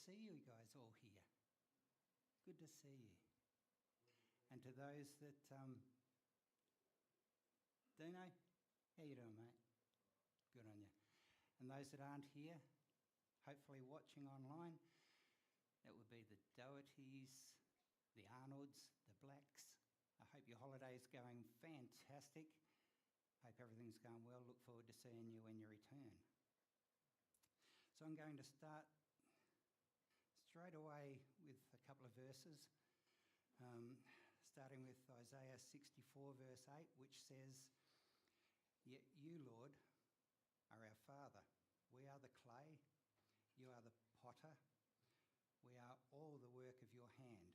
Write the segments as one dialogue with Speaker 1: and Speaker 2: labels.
Speaker 1: see you guys all here. Good to see you. And to those that do know, how you doing, mate? Good on you. And those that aren't here, hopefully watching online, that would be the Dohertys, the Arnolds, the Blacks. I hope your holiday's going fantastic. Hope everything's going well. Look forward to seeing you when you return. So I'm going to start straight away with a couple of verses, starting with Isaiah 64 verse 8, which says, "Yet you, Lord, are our Father. We are the clay, you are the potter. We are all the work of your hand."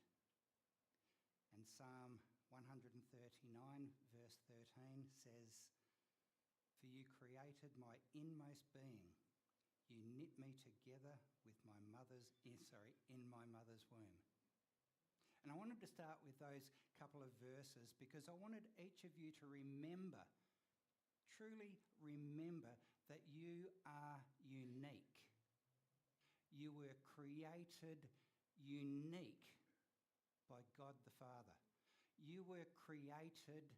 Speaker 1: And Psalm 139 verse 13 says, "For you created my inmost being. You knit me together with in my mother's womb." And I wanted to start with those couple of verses because I wanted each of you to remember, truly remember, that you are unique. You were created unique by God the Father. You were created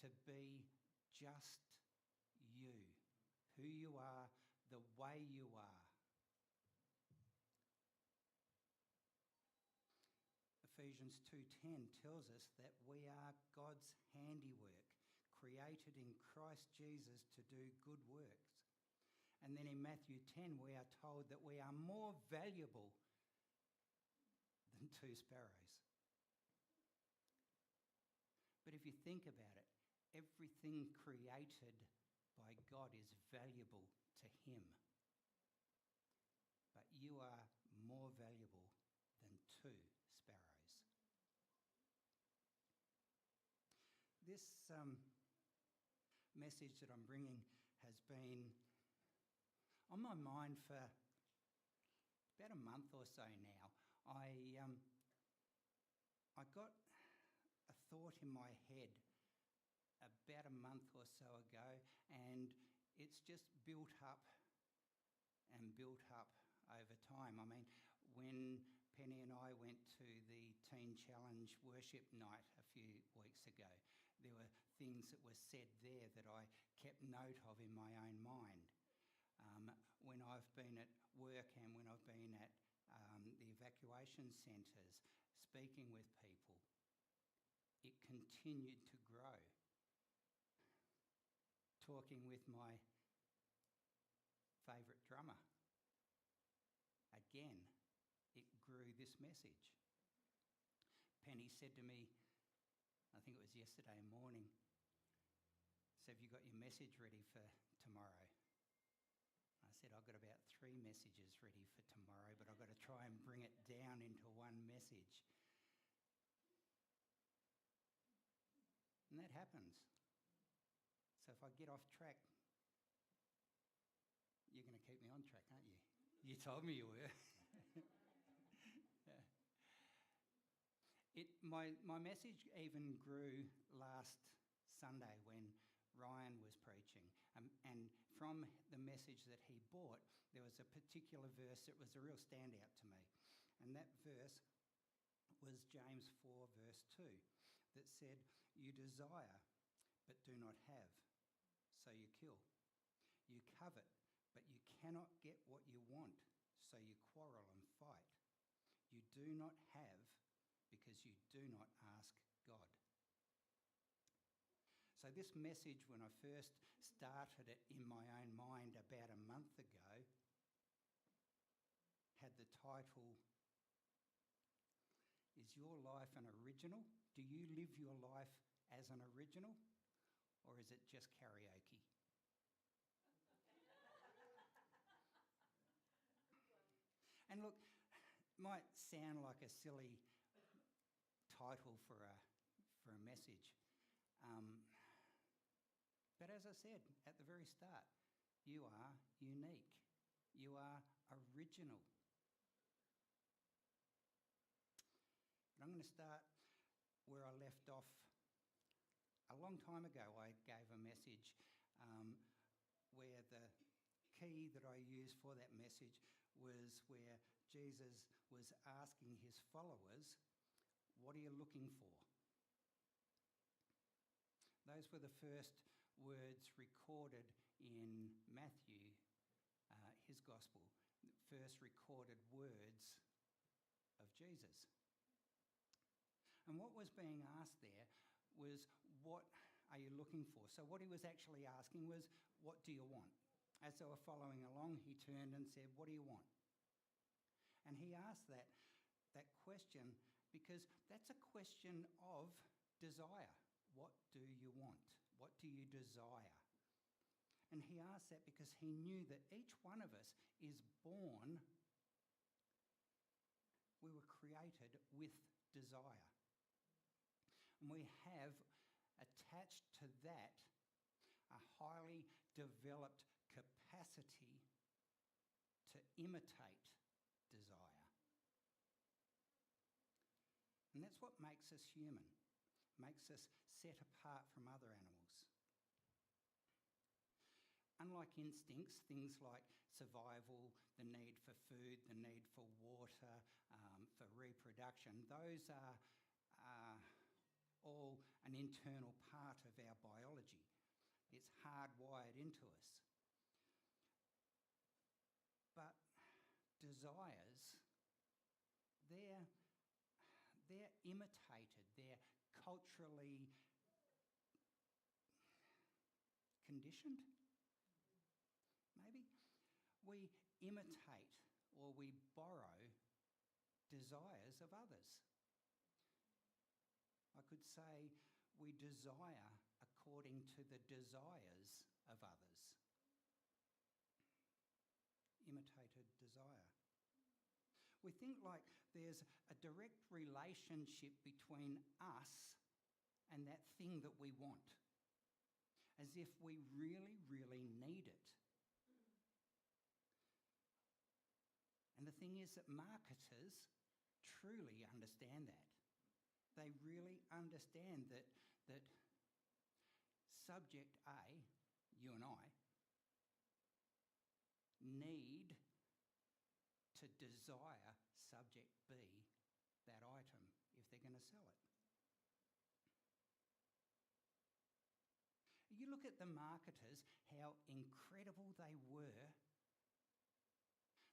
Speaker 1: to be just you, who you are, the way you are. Ephesians 2:10 tells us that we are God's handiwork, created in Christ Jesus to do good works. And then in Matthew 10, we are told that we are more valuable than 2 sparrows. But if you think about it, everything created by God is valuable to him. But you are more valuable than 2 sparrows. This message that I'm bringing has been on my mind for about a month or so now. I got a thought in my head about a month or so ago, and it's just built up and built up over time. I mean, when Penny and I went to the Teen Challenge worship night a few weeks ago, there were things that were said there that I kept note of in my own mind. When I've been at work and when I've been at the evacuation centres speaking with people, it continued to grow. Talking with my favourite drummer, again, it grew this message. Penny said to me, I think it was yesterday morning, "So have you got your message ready for tomorrow?" I said, "I've got about 3 messages ready for tomorrow, but I've got to try and bring it down into one message." And that happens. So if I get off track, you're going to keep me on track, aren't you? You told me you were. My message even grew last Sunday when Ryan was preaching. And from the message that he brought, there was a particular verse that was a real standout to me. And that verse was James 4 verse 2 that said, "You desire but do not have, so you kill. You covet, but you cannot get what you want, so you quarrel and fight. You do not have because you do not ask God." So this message, when I first started it in my own mind about a month ago, had the title, "Is your life an original? Do you live your life as an original? Or is it just karaoke?" And look, might sound like a silly title for a message. But as I said at the very start, you are unique. You are original. But I'm going to start where I left off. A long time ago, I gave a message where the key that I used for that message was where Jesus was asking his followers, "What are you looking for?" Those were the first words recorded in Matthew, his gospel, first recorded words of Jesus. And what was being asked there was, "What are you looking for?" So what he was actually asking was, "What do you want?" As they were following along, he turned and said, "What do you want?" And he asked that question because that's a question of desire. What do you want? What do you desire? And he asked that because he knew that each one of us is born, we were created with desire. And we have attached to that a highly developed capacity to imitate desire. And that's what makes us human, makes us set apart from other animals. Unlike instincts, things like survival, the need for food, the need for water, for reproduction, those are all an internal part of our biology. It's hardwired into us. But desires, they're imitated, they're culturally conditioned, maybe. We imitate or we borrow desires of others. I could say we desire according to the desires of others. Imitated desire. We think like there's a direct relationship between us and that thing that we want, as if we really, really need it. And the thing is that marketers truly understand that. They really understand that subject A, you and I, need to desire subject B, that item, if they're going to sell it. You look at the marketers, how incredible they were.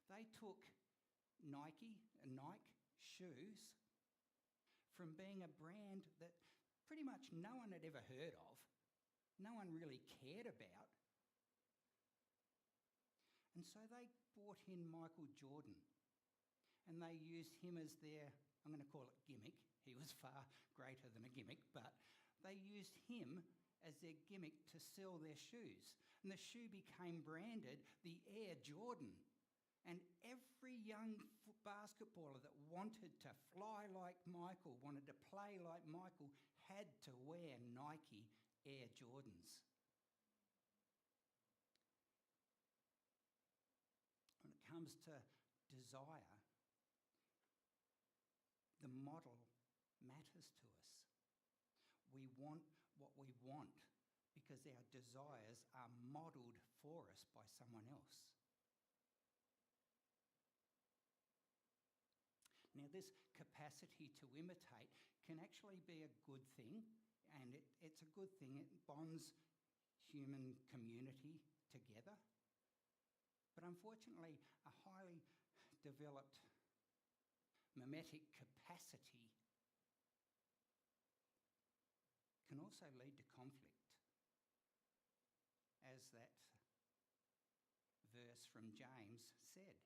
Speaker 1: They took Nike shoes from being a brand that pretty much no one had ever heard of, no one really cared about. And so they brought in Michael Jordan and they used him as their, I'm going to call it gimmick. He was far greater than a gimmick, but they used him as their gimmick to sell their shoes. And the shoe became branded the Air Jordan. And every young basketballer that wanted to fly like Michael, wanted to play like Michael, had to wear Nike Air Jordans. When it comes to desire, the model matters to us. We want what we want because our desires are modelled for us by someone else. Now, this capacity to imitate can actually be a good thing, and it's a good thing. It bonds human community together. But unfortunately, a highly developed mimetic capacity can also lead to conflict, as that verse from James said.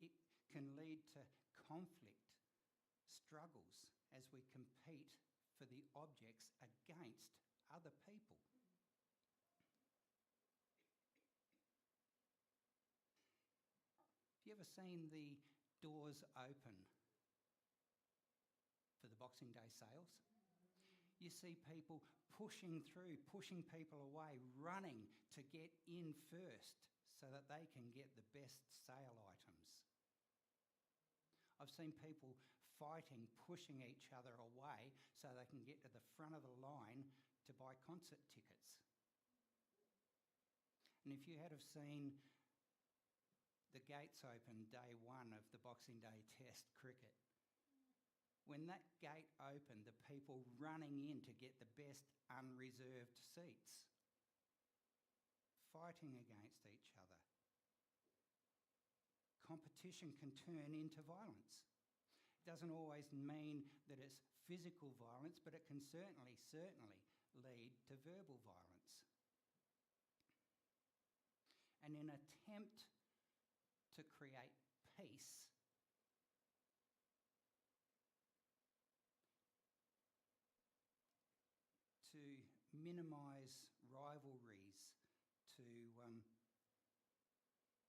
Speaker 1: It can lead to conflict, struggles, as we compete for the objects against other people. Have you ever seen the doors open for the Boxing Day sales? You see people pushing through, pushing people away, running to get in first so that they can get the best sale items. I've seen people fighting, pushing each other away so they can get to the front of the line to buy concert tickets. And if you had have seen the gates opened day one of the Boxing Day Test cricket. When that gate opened, the people running in to get the best unreserved seats, fighting against each other. Competition can turn into violence. It doesn't always mean that it's physical violence, but it can certainly lead to verbal violence. And in an attempt to create peace, to minimise rivalries,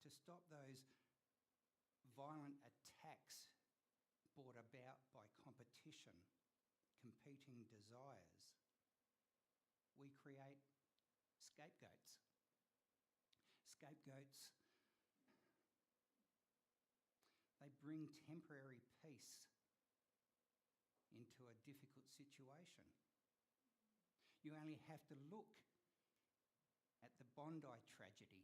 Speaker 1: to stop those violent attacks brought about by competition, competing desires, we create scapegoats. Scapegoats, they bring temporary peace into a difficult situation. You only have to look at the Bondi tragedy.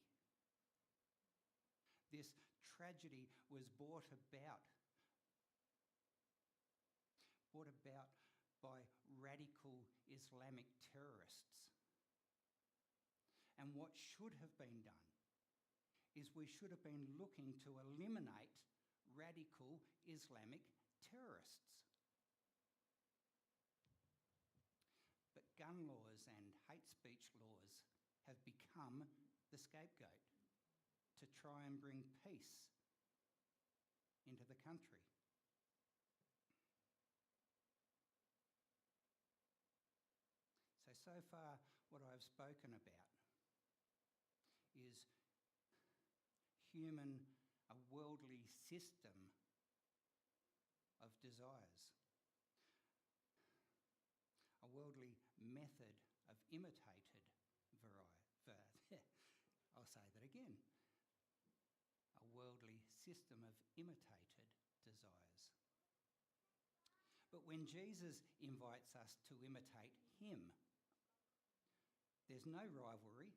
Speaker 1: This tragedy was brought about by radical Islamic terrorists. And what should have been done is we should have been looking to eliminate radical Islamic terrorists. But gun laws and hate speech laws have become the scapegoat to try and bring peace into the country. So far what I've spoken about is a worldly system of desires, a worldly method of imitated I'll say that again. A worldly system of imitated desires. But when Jesus invites us to imitate him, there's no rivalry.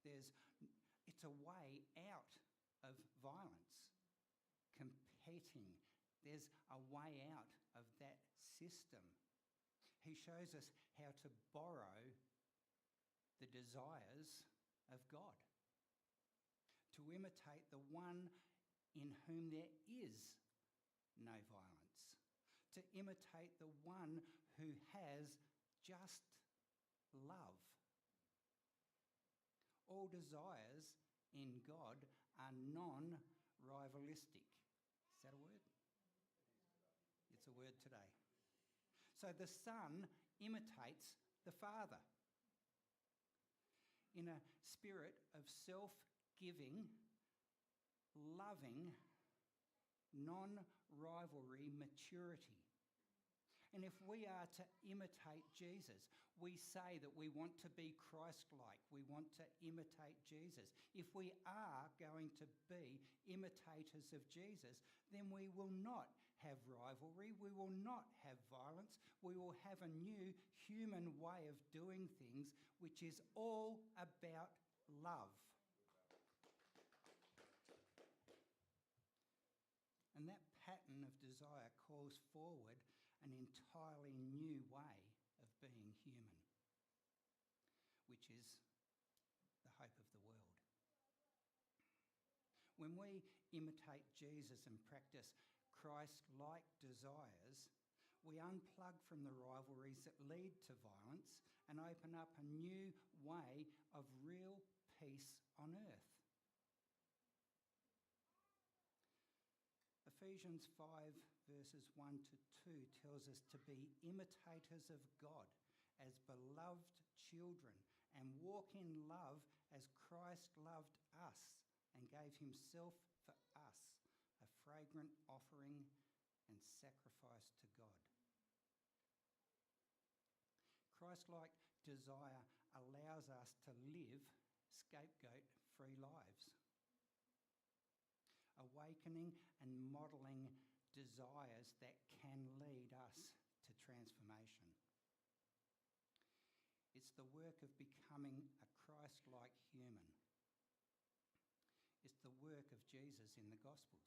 Speaker 1: It's a way out of violence, competing. There's a way out of that system. He shows us how to borrow the desires of God, to imitate the one in whom there is no violence, to imitate the one who has just love. All desires in God are non-rivalistic. Is that a word? It's a word today. So the Son imitates the Father in a spirit of self-giving, loving, non-rivalry maturity. And if we are to imitate Jesus, we say that we want to be Christ-like. We want to imitate Jesus. If we are going to be imitators of Jesus, then we will not have rivalry. We will not have violence. We will have a new human way of doing things, which is all about love. And that pattern of desire calls forward an entirely new way of being human, which is the hope of the world. When we imitate Jesus and practice Christ-like desires, we unplug from the rivalries that lead to violence and open up a new way of real peace on earth. Ephesians 5 verses 1 to 2 tells us to be imitators of God as beloved children and walk in love as Christ loved us and gave himself for us, a fragrant offering and sacrifice to God. Christ-like desire allows us to live scapegoat-free lives, awakening and modelling desires that can lead us to transformation. It's the work of becoming a Christ-like human. Jesus in the Gospels.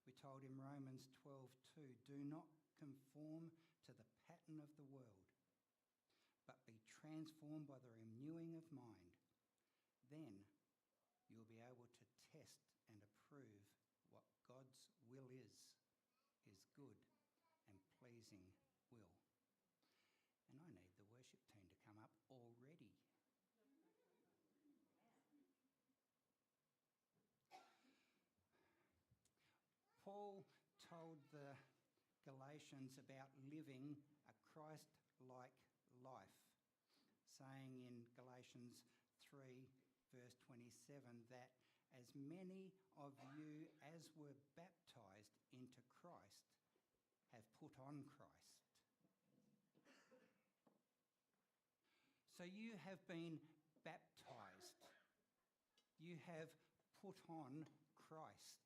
Speaker 1: We told in Romans 12:2, do not conform to the pattern of the world, but be transformed by the renewing of mind. Then you'll be able to test and approve what God's will is, his good and pleasing will. And I need the worship team to come up already. Paul told the Galatians about living a Christ-like life, saying in Galatians 3 verse 27 that as many of you as were baptised into Christ have put on Christ. So you have been baptised. You have put on Christ.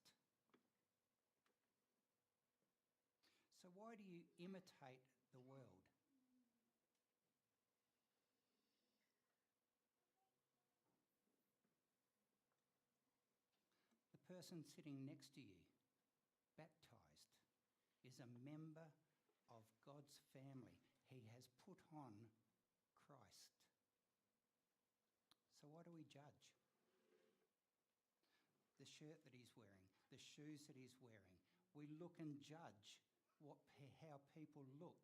Speaker 1: So why do you imitate the world? The person sitting next to you, baptised, is a member of God's family. He has put on Christ. So why do we judge? The shirt that he's wearing, the shoes that he's wearing. We look and judge how people look.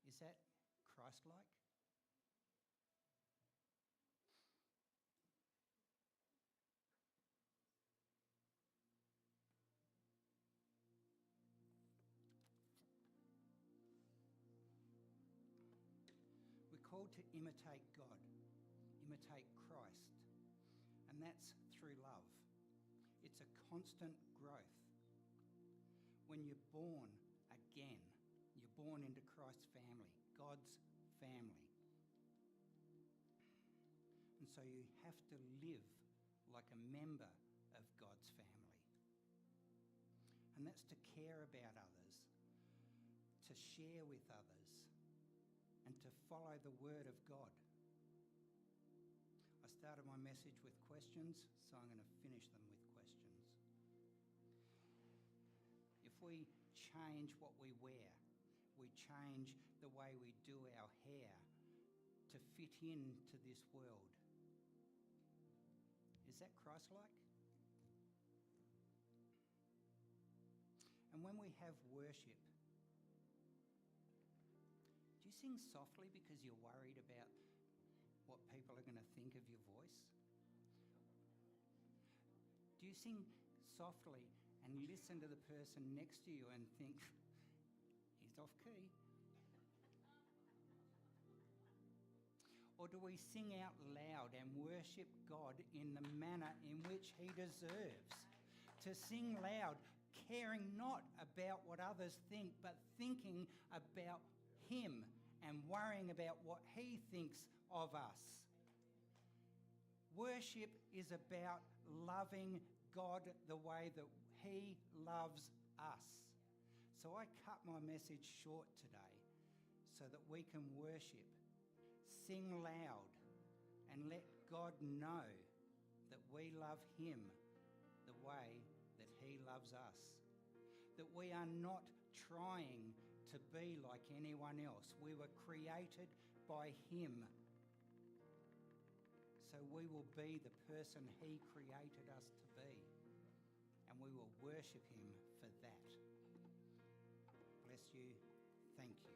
Speaker 1: Is that Christ-like? We're called to imitate God, imitate Christ, and that's through love. It's a constant growth. When you're born again, you're born into Christ's family, God's family. And so you have to live like a member of God's family. And that's to care about others, to share with others, and to follow the word of God. I started my message with questions, so I'm going to finish them with questions. If we change what we wear, we change the way we do our hair to fit into this world, is that Christ-like? And when we have worship, do you sing softly because you're worried about what people are going to think of your voice? Do you sing softly and listen to the person next to you and think, he's off key? Or do we sing out loud and worship God in the manner in which he deserves? To sing loud, caring not about what others think, but thinking about him and worrying about what he thinks of us. Worship is about loving God the way that he loves us. So I cut my message short today so that we can worship, sing loud, and let God know that we love him the way that he loves us. That we are not trying to be like anyone else. We were created by him. So we will be the person he created us to be. And we will worship him for that. Bless you. Thank you.